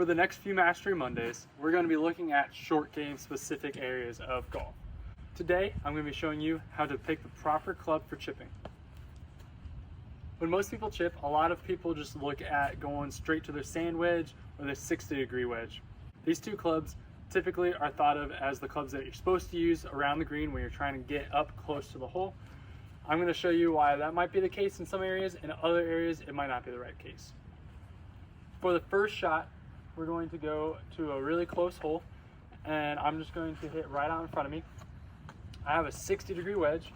For the next few Mastery Mondays, we're going to be looking at short game specific areas of golf. Today, I'm going to be showing you how to pick the proper club for chipping. When most people chip, a lot of people just look at going straight to their sand wedge or their 60-degree wedge. These two clubs typically are thought of as the clubs that you're supposed to use around the green when you're trying to get up close to the hole. I'm going to show you why that might be the case in some areas, and in other areas it might not be the right case. For the first shot, we're going to go to a really close hole, and I'm just going to hit right out in front of me. I have a 60-degree wedge,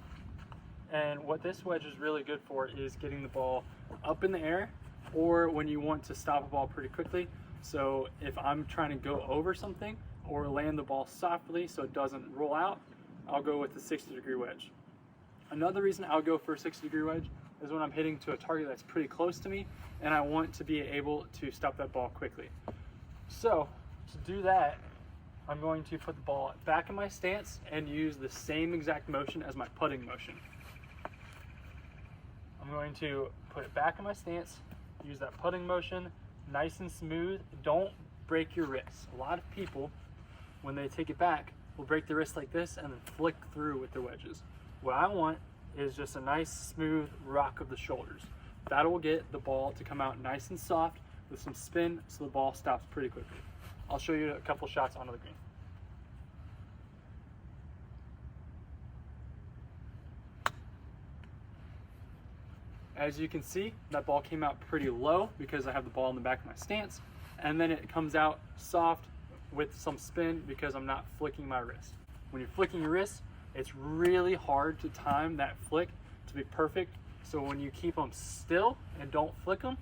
and what this wedge is really good for is getting the ball up in the air, or when you want to stop a ball pretty quickly. So if I'm trying to go over something or land the ball softly so it doesn't roll out, I'll go with the 60-degree wedge. Another reason I'll go for a 60-degree wedge is when I'm hitting to a target that's pretty close to me and I want to be able to stop that ball quickly. So to do that, I'm going to put the ball back in my stance and use the same exact motion as my putting motion. I'm going to put it back in my stance, use that putting motion, nice and smooth. Don't break your wrists. A lot of people, when they take it back, will break the wrist like this and then flick through with their wedges. What I want is just a nice smooth rock of the shoulders. That will get the ball to come out nice and soft with some spin so the ball stops pretty quickly. I'll show you a couple shots onto the green. As you can see, that ball came out pretty low because I have the ball in the back of my stance, and then it comes out soft with some spin because I'm not flicking my wrist. When you're flicking your wrist, it's really hard to time that flick to be perfect. So when you keep them still and don't flick them,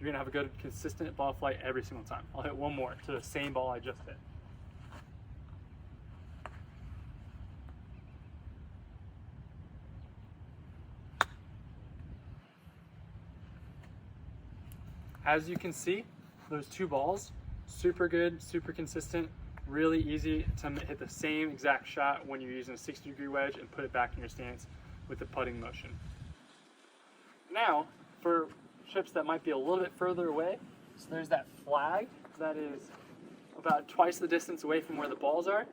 you're gonna have a good consistent ball flight every single time. I'll hit one more to the same ball I just hit. As you can see, those two balls, super good, super consistent, really easy to hit the same exact shot when you're using a 60-degree wedge and put it back in your stance with the putting motion. Now, for chips that might be a little bit further away, so there's that flag that is about twice the distance away from where the balls are.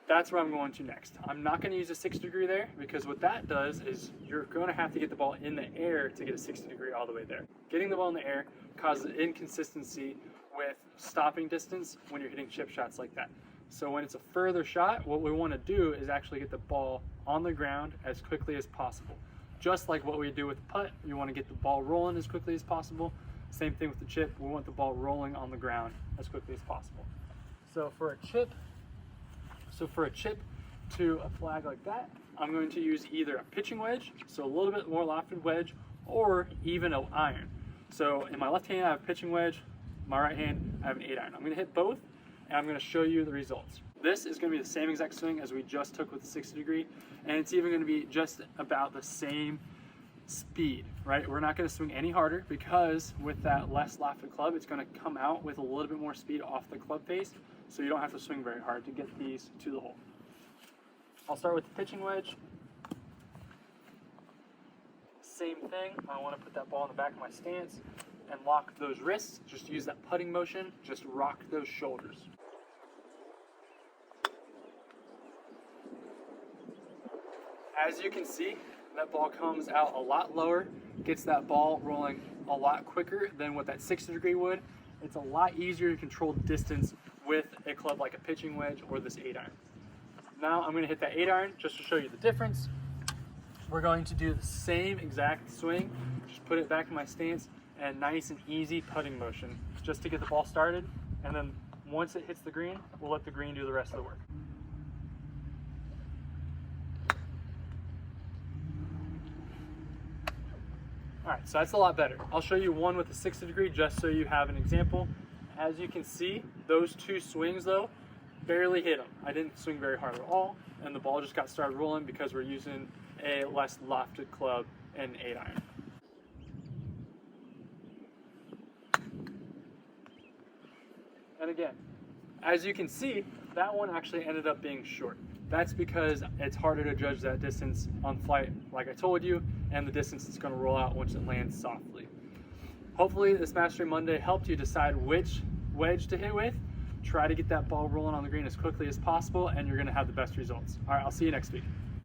That's where I'm going to next. I'm not going to use a 60-degree there because what that does is you're going to have to get the ball in the air to get a 60-degree all the way there. Getting the ball in the air causes inconsistency with stopping distance when you're hitting chip shots like that. So when it's a further shot, what we want to do is actually get the ball on the ground as quickly as possible. Just like what we do with the putt, you want to get the ball rolling as quickly as possible. Same thing with the chip, we want the ball rolling on the ground as quickly as possible. So for a chip to a flag like that, I'm going to use either a pitching wedge, so a little bit more lofted wedge, or even an iron. So in my left hand I have a pitching wedge, my right hand I have an 8-iron. I'm going to hit both and I'm going to show you the results. This is going to be the same exact swing as we just took with the 60-degree, and it's even going to be just about the same speed, right? We're not going to swing any harder because with that less lofted club, it's going to come out with a little bit more speed off the club face, so you don't have to swing very hard to get these to the hole. I'll start with the pitching wedge. Same thing, I want to put that ball in the back of my stance and lock those wrists. Just use that putting motion, just rock those shoulders. As you can see, that ball comes out a lot lower, gets that ball rolling a lot quicker than what that 60-degree would. It's a lot easier to control distance with a club like a pitching wedge or this 8-iron. Now I'm going to hit that 8-iron just to show you the difference. We're going to do the same exact swing, just put it back in my stance and nice and easy putting motion just to get the ball started, and then once it hits the green, we'll let the green do the rest of the work. Alright, so that's a lot better. I'll show you one with a 60-degree just so you have an example. As you can see, those two swings though, barely hit them. I didn't swing very hard at all, and the ball just got started rolling because we're using a less lofted club and 8-iron. And again, as you can see, that one actually ended up being short. That's because it's harder to judge that distance on flight, like I told you, and the distance it's going to roll out once it lands softly. Hopefully this Mastery Monday helped you decide which wedge to hit with, try to get that ball rolling on the green as quickly as possible, and you're going to have the best results. All right, I'll see you next week.